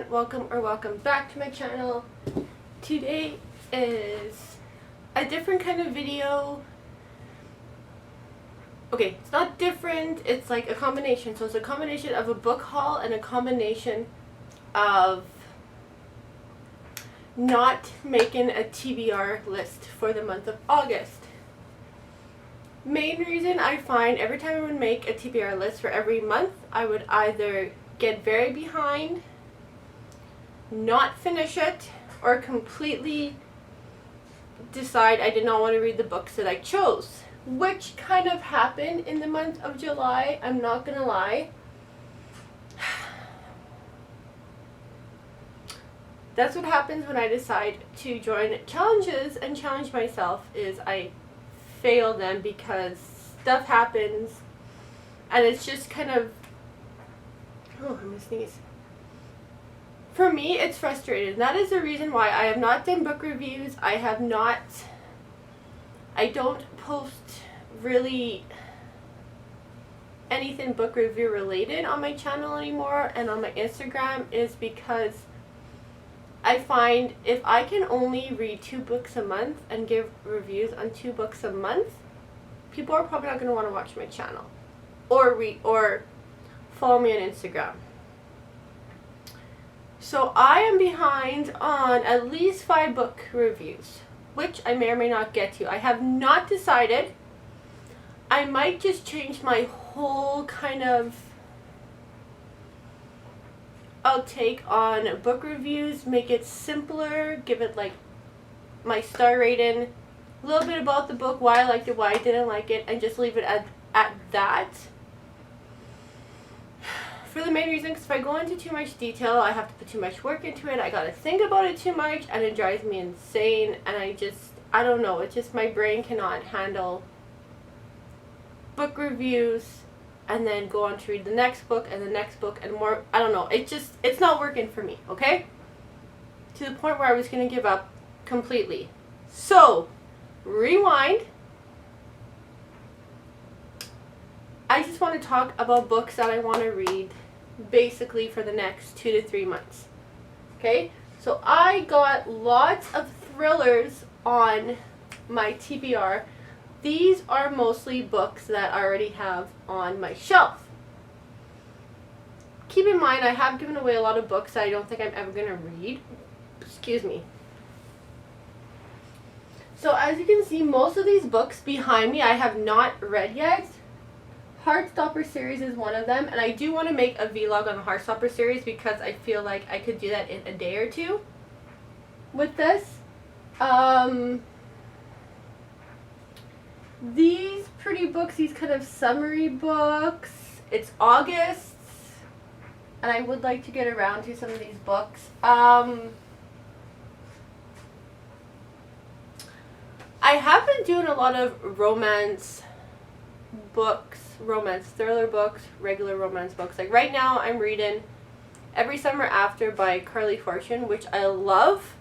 welcome back to my channel. Today is a different kind of video. Okay, it's not different, it's like a combination. So it's a combination of a book haul and a combination of not making a TBR list for the month of August. Main reason I find every time I would make a TBR list for every month, I would either get very behind, not finish it, or completely decide I did not want to read the books that I chose, which kind of happened in the month of July. I'm not gonna lie. That's what happens when I decide to join challenges and challenge myself, is I fail them because stuff happens and it's just kind of, oh, I'm gonna sneeze. For me, it's frustrating. That is the reason why I have not done book reviews. I don't post really anything book review related on my channel anymore and on my Instagram, is because I find if I can only read 2 books a month and give reviews on 2 books a month, people are probably not going to want to watch my channel or follow me on Instagram. So I am behind on at least 5 book reviews, which I may or may not get to. I have not decided. I might just change my whole kind of take on book reviews, make it simpler, give it like my star rating, a little bit about the book, why I liked it, why I didn't like it, and just leave it at that. For the main reason, because if I go into too much detail, I have to put too much work into it, I gotta think about it too much, and it drives me insane, and I don't know, it's just my brain cannot handle book reviews and then go on to read the next book and the next book and more. I don't know, it's not working for me, okay? To the point where I was going to give up completely. So, rewind. I just want to talk about books that I want to read basically for the next 2 to 3 months. Okay? So I got lots of thrillers on my TBR. These are mostly books that I already have on my shelf. Keep in mind, I have given away a lot of books that I don't think I'm ever going to read. Excuse me. So as you can see, most of these books behind me I have not read yet. Heartstopper series is one of them, and I do want to make a vlog on the Heartstopper series because I feel like I could do that in a day or two with this. These pretty books, these kind of summary books, it's August, and I would like to get around to some of these books. I have been doing a lot of romance books, romance thriller books, regular romance books. Like right now I'm reading Every Summer After by Carly Fortune, which I love.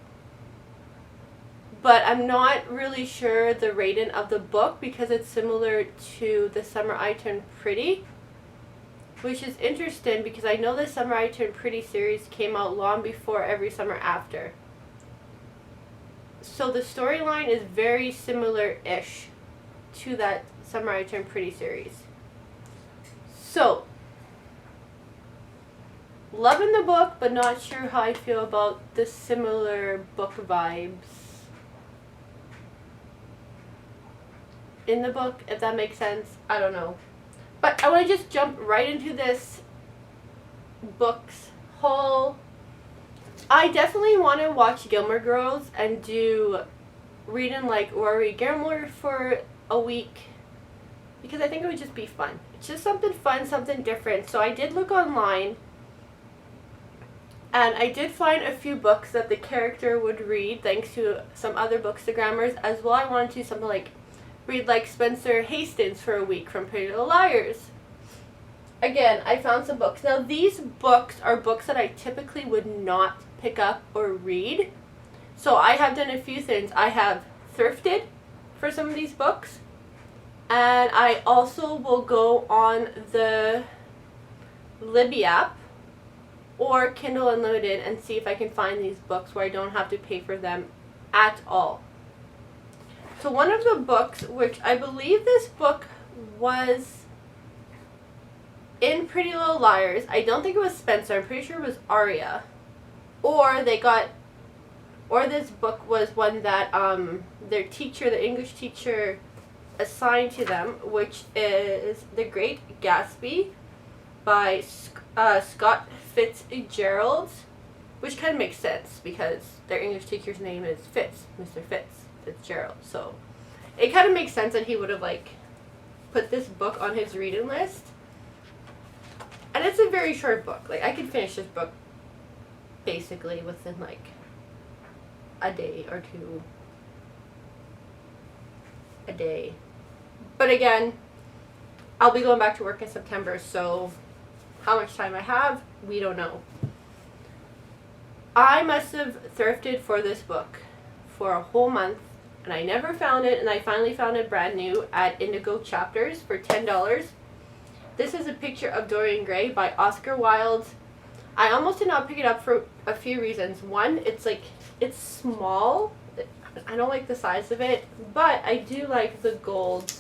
But I'm not really sure the rating of the book because it's similar to The Summer I Turned Pretty, which is interesting because I know The Summer I Turned Pretty series came out long before Every Summer After. So the storyline is very similar-ish to that Summer I Turned Pretty series. So, loving the book, but not sure how I feel about the similar book vibes in the book, if that makes sense. I don't know. But I want to just jump right into this books haul. I definitely want to watch Gilmore Girls and do reading like Rory Gilmore for a week because I think it would just be fun. It's just something fun, something different. So I did look online and I did find a few books that the character would read thanks to some other bookstagrammers as well. I wanted to do something like read like Spencer Hastings for a week from Pretty Little Liars. Again, I found some books. Now these books are books that I typically would not pick up or read. So I have done a few things. I have thrifted for some of these books. And I also will go on the Libby app or Kindle Unlimited and see if I can find these books where I don't have to pay for them at all. So one of the books, which I believe this book was in Pretty Little Liars, I don't think it was Spencer, I'm pretty sure it was Aria, or this book was one that their teacher, the English teacher, assigned to them, which is The Great Gatsby by Scott Fitzgerald, which kind of makes sense because their English teacher's name is Mr. Fitzgerald. So it kind of makes sense that he would have like put this book on his reading list. And it's a very short book. Like I could finish this book basically within like a day or two. A day. But again, I'll be going back to work in September, so how much time I have, we don't know. I must have thrifted for this book for a whole month, and I never found it, and I finally found it brand new at Indigo Chapters for $10. This is a picture of Dorian Gray by Oscar Wilde. I almost did not pick it up for a few reasons. One, it's small. I don't like the size of it, but I do like the gold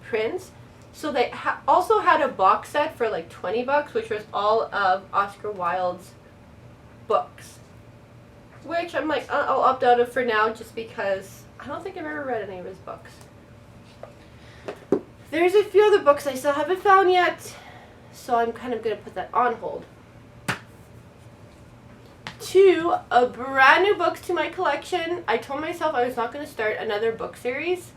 prints. So they also had a box set for like $20, which was all of Oscar Wilde's books, which I'm like, I'll opt out of for now just because I don't think I've ever read any of his books. There's a few other books I still haven't found yet, so I'm kind of going to put that on hold. 2 brand new books to my collection. I told myself I was not going to start another book series,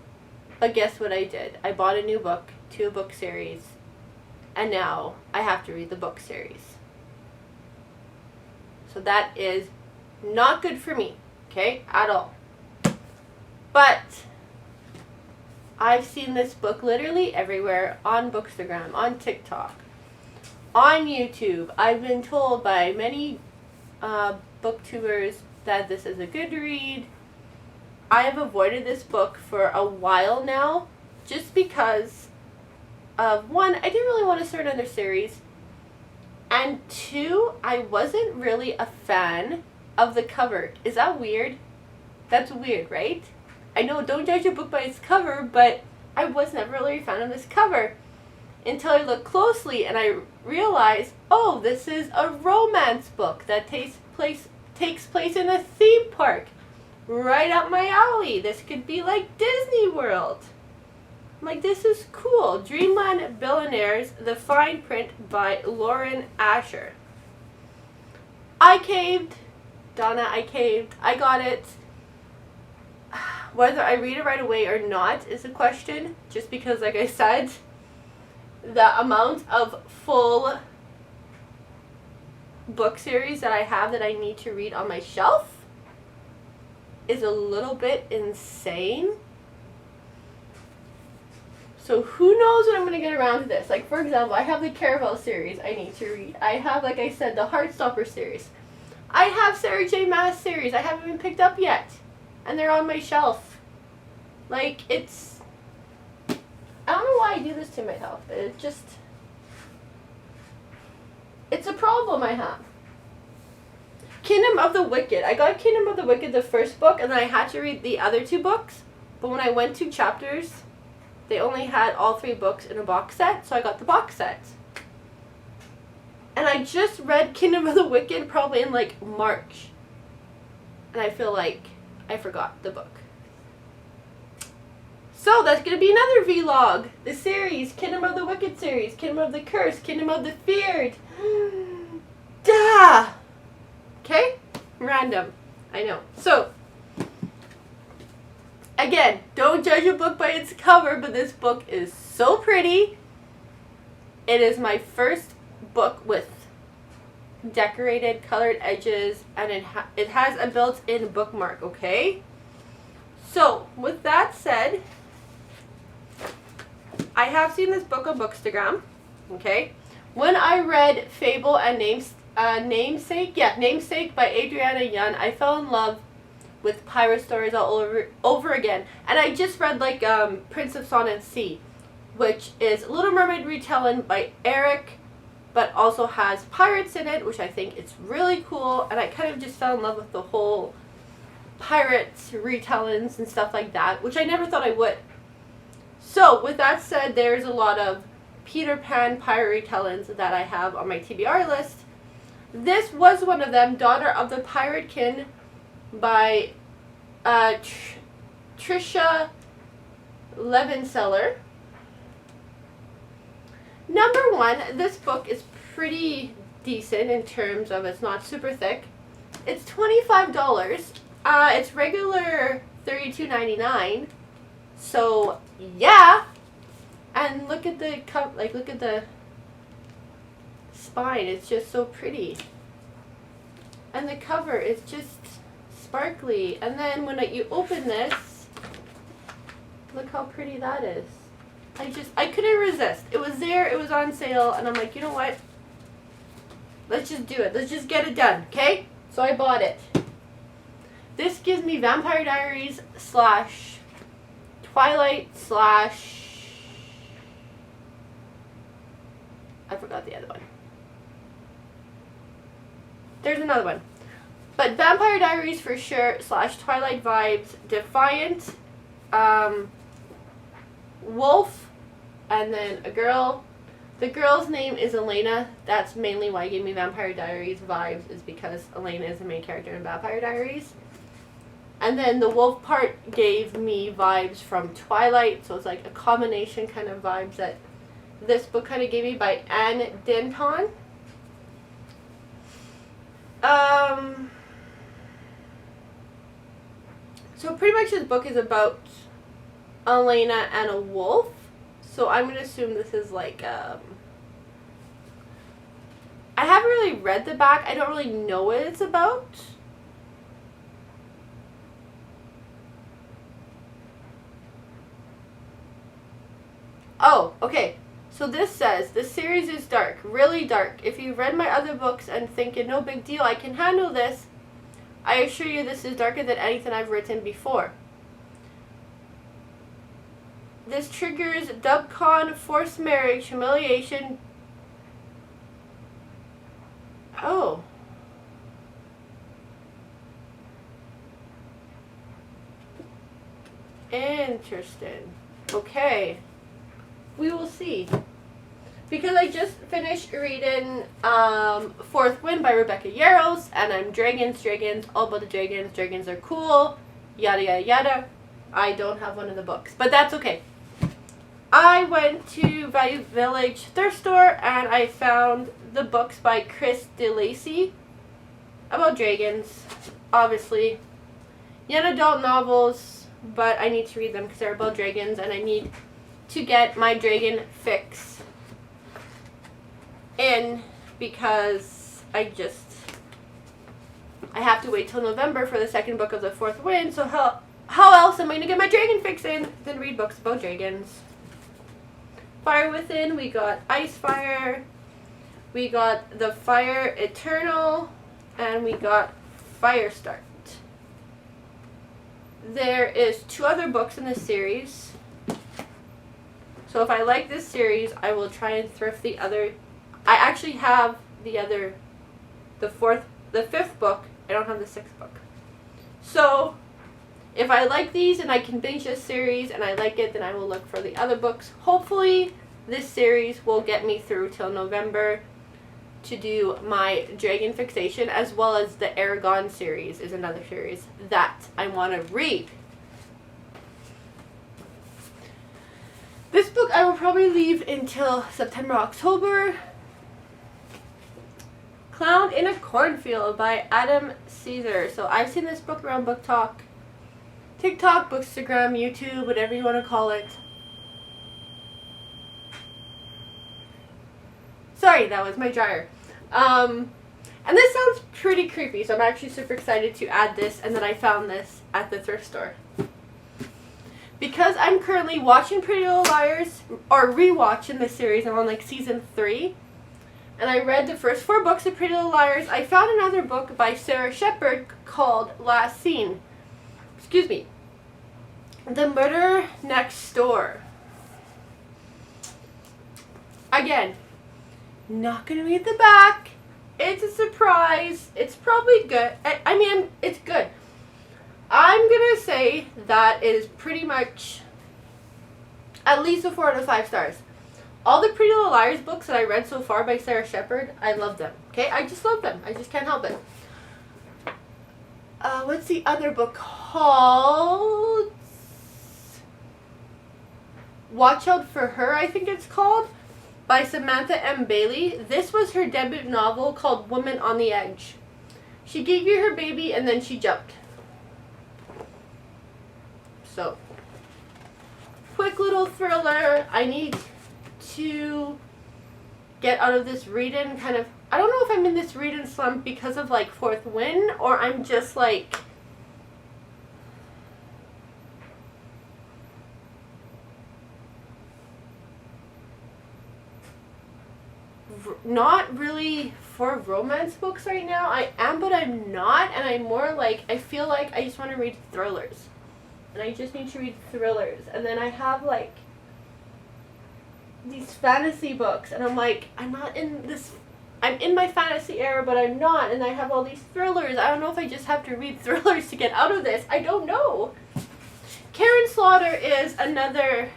but guess what I did? I bought a new book to a book series, and now I have to read the book series. So that is not good for me, okay, at all. But I've seen this book literally everywhere, on Bookstagram, on TikTok, on YouTube. I've been told by many booktubers that this is a good read. I have avoided this book for a while now just because of, 1, I didn't really want to start another series, and 2, I wasn't really a fan of the cover. Is that weird? That's weird, right? I know, don't judge a book by its cover, but I was never really a fan of this cover until I looked closely and I realized, oh, this is a romance book that takes place in a theme park. Right up my alley. This could be like Disney World. I'm like, this is cool. Dreamland Billionaires, The Fine Print by Lauren Asher. I caved. Donna, I caved. I got it. Whether I read it right away or not is a question, just because, like I said, the amount of full book series that I have that I need to read on my shelf is a little bit insane. So who knows when I'm going to get around to this. Like, for example, I have the Caravel series I need to read. I have, like I said, the Heartstopper series. I have Sarah J. Maas series I haven't even picked up yet. And they're on my shelf. Like, it's... I don't know why I do this to myself. It's just... It's a problem I have. Kingdom of the Wicked. I got Kingdom of the Wicked, the first book, and then I had to read the other 2 books. But when I went to Chapters, they only had all 3 books in a box set, so I got the box set. And I just read Kingdom of the Wicked probably in like March. And I feel like I forgot the book. So that's going to be another vlog. The series, Kingdom of the Wicked series, Kingdom of the Curse, Kingdom of the Feared. Duh! Okay? Random. I know. So, again, don't judge a book by its cover, but this book is so pretty. It is my first book with decorated colored edges, and it has a built-in bookmark, okay? So, with that said, I have seen this book on Bookstagram, okay? When I read Fable and Namesake by Adriana Young, I fell in love with pirate stories all over again. And I just read like Prince of Sonnet Sea, which is Little Mermaid retelling by Eric but also has pirates in it, which I think is really cool, and I kind of just fell in love with the whole pirates retellings and stuff like that, which I never thought I would. So with that said, there's a lot of Peter Pan pirate retellings that I have on my TBR list. This was one of them, Daughter of the Pirate Kin by Trisha Levenseller. Number one, this book is pretty decent in terms of it's not super thick. It's $25. It's regular $32.99. So yeah, and look at the look at the spine. It's just so pretty, and the cover is just sparkly. And then when you open this, look how pretty that is. I couldn't resist. It was there, it was on sale, and I'm like, you know what? Let's just do it. Let's just get it done, okay? So I bought it. This gives me Vampire Diaries / Twilight / I forgot the other one. There's another one. But Vampire Diaries for sure / Twilight vibes, Defiant, Wolf, and then a girl. The girl's name is Elena. That's mainly why it gave me Vampire Diaries vibes, is because Elena is the main character in Vampire Diaries. And then the wolf part gave me vibes from Twilight, so it's like a combination kind of vibes that this book kind of gave me, by Anne Denton. So pretty much this book is about Elena and a wolf. So I'm going to assume this is like, I haven't really read the back. I don't really know what it's about. Oh, okay. So this says, the series is dark, really dark. If you've read my other books and thinking, no big deal, I can handle this, I assure you this is darker than anything I've written before. This triggers dubcon, forced marriage, humiliation. Oh. Interesting. Okay. We will see. Because I just finished reading Fourth Wind by Rebecca Yarros, and I'm dragons, all about the dragons. Dragons are cool, yada yada yada. I don't have one of the books, but that's okay. I went to Value Village thrift store and I found the books by Chris DeLacy about dragons, obviously. Young adult novels, but I need to read them because they're about dragons, and I need to get my dragon fix in because I have to wait till November for the second book of the Fourth Wind, so how else am I going to get my dragon fix in than read books about dragons? Fire Within, we got Ice Fire, we got The Fire Eternal, and we got Firestart. There is 2 other books in this series. So if I like this series, I will try and thrift the other. I actually have the 5th book. I don't have the 6th book. So if I like these and I can binge this series and I like it, then I will look for the other books. Hopefully this series will get me through till November to do my dragon fixation, as well as the Aragon series is another series that I want to read. This book I will probably leave until September, October. Clown in a Cornfield by Adam Caesar. So I've seen this book around Book Talk, TikTok, Bookstagram, YouTube, whatever you want to call it. Sorry, that was my dryer. And this sounds pretty creepy, so I'm actually super excited to add this, and then I found this at the thrift store. Because I'm currently watching Pretty Little Liars, or rewatching the series, I'm on like season 3, and I read the first 4 books of Pretty Little Liars, I found another book by Sarah Shepard called Last Scene. Excuse me. The Murder Next Door. Again, Not gonna read the back. It's a surprise. It's probably good. I mean, it's good. I'm gonna say that is pretty much at least a 4 out of 5 stars. All the Pretty Little Liars books that I read so far by Sarah Shepard, I love them. Okay, I just love them. I just can't help it. What's the other book called? Watch Out for Her, I think it's called, by Samantha M. Bailey. This was her debut novel called Woman on the Edge. She gave you her baby and then she jumped. So, quick little thriller. I need to get out of this read-in kind of, I don't know if I'm in this read-in slump because of like Fourth Win, or I'm just like not really for romance books right now. I am, but I'm not, and I'm more like, I feel like I just want to read thrillers. And I just need to read thrillers. And then I have like these fantasy books, and I'm like, I'm not in this, I'm in my fantasy era, but I'm not, and I have all these thrillers. I don't know if I just have to read thrillers to get out of this. I don't know. Karen Slaughter is another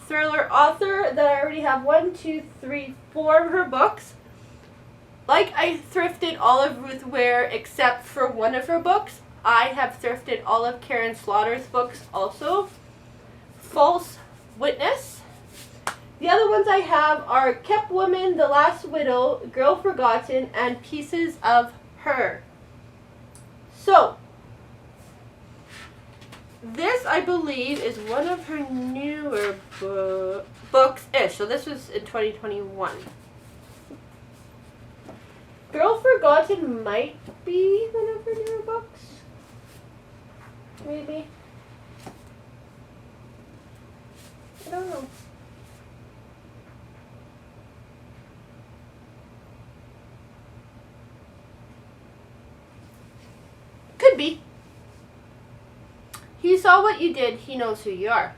thriller author that I already have 1, 2, 3, 4 of her books. Like I thrifted all of Ruth Ware except for one of her books, I have thrifted all of Karen Slaughter's books also. False Witness. The other ones I have are Kept Woman, The Last Widow, Girl Forgotten, and Pieces of Her. So, this I believe is one of her newer books-ish. So this was in 2021. Girl Forgotten might be one of her newer books. Maybe. I don't know. Could be. He saw what you did. He knows who you are.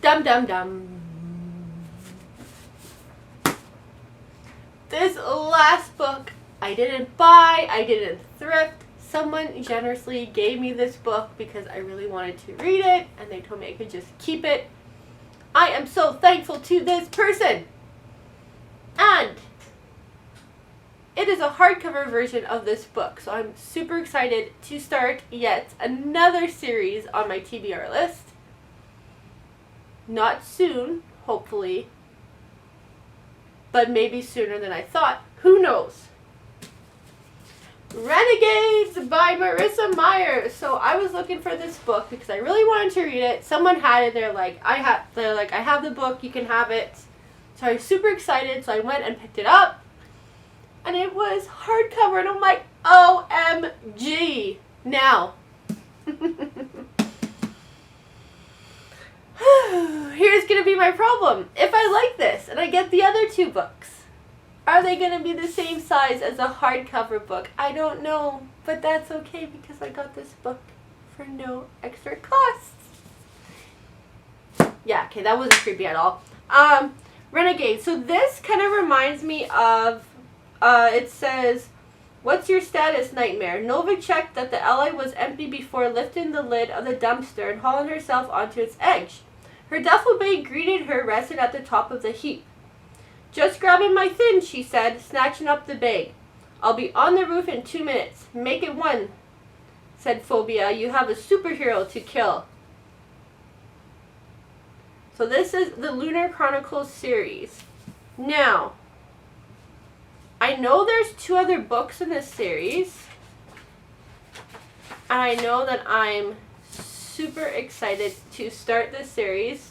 Dum dum dum. This last book I didn't buy. I didn't thrift. Someone generously gave me this book because I really wanted to read it, and they told me I could just keep it. I am so thankful to this person. And it is a hardcover version of this book, so I'm super excited to start yet another series on my TBR list. Not soon, hopefully, but maybe sooner than I thought. Who knows? Renegades by Marissa Meyer. So I was looking for this book because I really wanted to read it. Someone had it. They're like, I have the book. You can have it. So I was super excited. So I went and picked it up. And it was hardcover, and I'm like, OMG. Now, here's going to be my problem. If I like this and I get the other 2 books, are they going to be the same size as a hardcover book? I don't know, but that's okay because I got this book for no extra cost. Yeah, okay, that wasn't creepy at all. Renegade. So this kind of reminds me of, it says, what's your status, Nightmare? Nova checked that the ally was empty before lifting the lid of the dumpster and hauling herself onto its edge. Her duffel bag greeted her, rested at the top of the heap. Just grabbing my things, she said, snatching up the bag. I'll be on the roof in 2 minutes. Make it 1, said Phobia. You have a superhero to kill. So this is the Lunar Chronicles series. Now, I know there's 2 other books in this series, and I know that I'm super excited to start this series.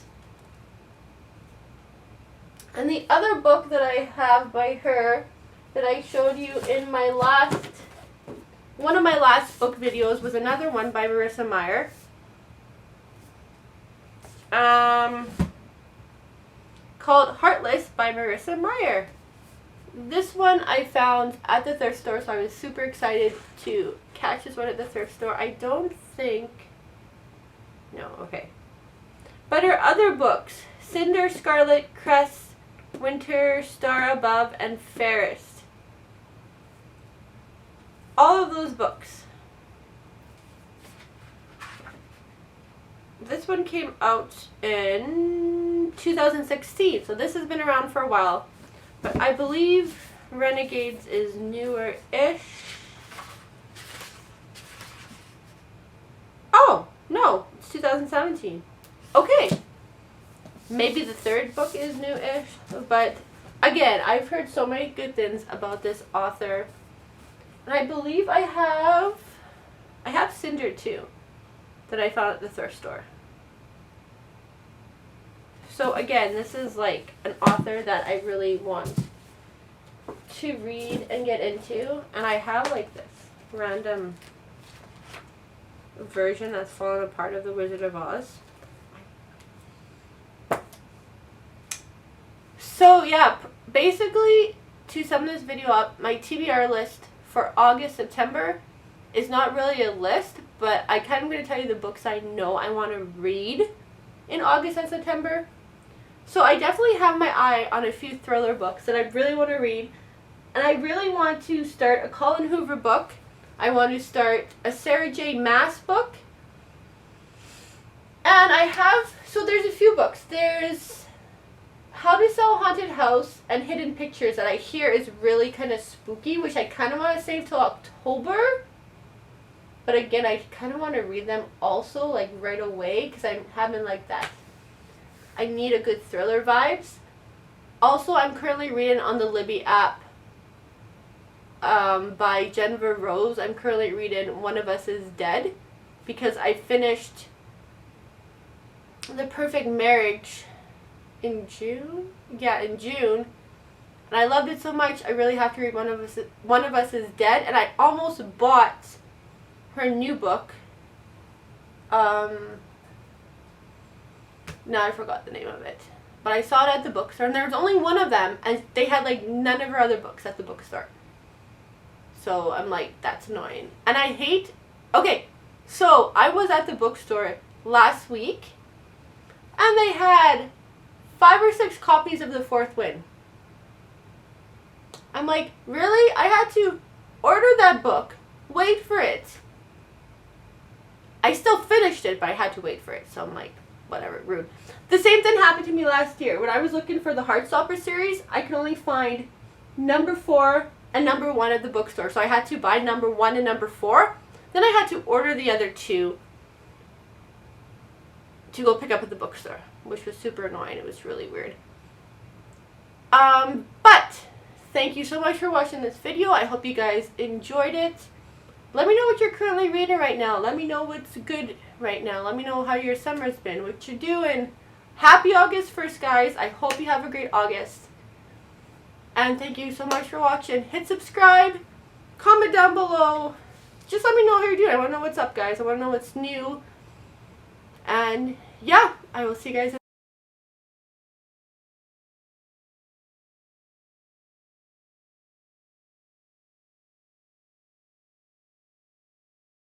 And the other book that I have by her that I showed you in my one of my last book videos was another one by Marissa Meyer. Called Heartless by Marissa Meyer. This one I found at the thrift store, so I was super excited to catch this one at the thrift store. I don't think, no, okay. But her other books, Cinder, Scarlet, Cress, Winter, Star Above, and Fairest. All of those books. This one came out in 2016, so this has been around for a while. But I believe Renegades is newer-ish. Oh, no, it's 2017. Okay. Maybe the third book is new-ish, but again, I've heard so many good things about this author. And I believe I have Cinder too, that I found at the thrift store. So again, this is like an author that I really want to read and get into, and I have like this random version that's fallen apart of The Wizard of Oz. So yeah, basically, to sum this video up, my TBR list for August, September is not really a list, but I kind of going to tell you the books I know I want to read in August and September. So I definitely have my eye on a few thriller books that I really want to read, and I really want to start a Colin Hoover book. I want to start a Sarah J. Maas book, and so there's a few books. There's How to Sell a Haunted House and Hidden Pictures that I hear is really kind of spooky, which I kind of want to save till October. But again, I kind of want to read them also like right away because I'm having like that. I need a good thriller vibes. Also, I'm currently reading on the Libby app by Jennifer Rose. I'm currently reading One of Us is Dead because I finished The Perfect Marriage in June. Yeah, in June. And I loved it so much, I really have to read One of Us is Dead. And I almost bought her new book. Now I forgot the name of it. But I saw it at the bookstore, and there was only one of them, and they had like none of her other books at the bookstore. So I'm like, that's annoying. And I hate... Okay, so I was at the bookstore last week, and they had 5 or 6 copies of The Fourth Wing. I'm like, really? I had to order that book, wait for it. I still finished it, but I had to wait for it, so I'm like, whatever, rude. The same thing happened to me last year. When I was looking for the Heartstopper series, I could only find number 4 and number 1 at the bookstore. So I had to buy number 1 and number 4. Then I had to order the other 2 to go pick up at the bookstore, which was super annoying. It was really weird. But thank you so much for watching this video. I hope you guys enjoyed it. Let me know what you're currently reading right now. Let me know what's good right now. Let me know how your summer's been, what you're doing. Happy August 1st, guys. I hope you have a great August. And thank you so much for watching. Hit subscribe. Comment down below. Just let me know how you're doing. I want to know what's up, guys. I want to know what's new. And yeah, I will see you guys in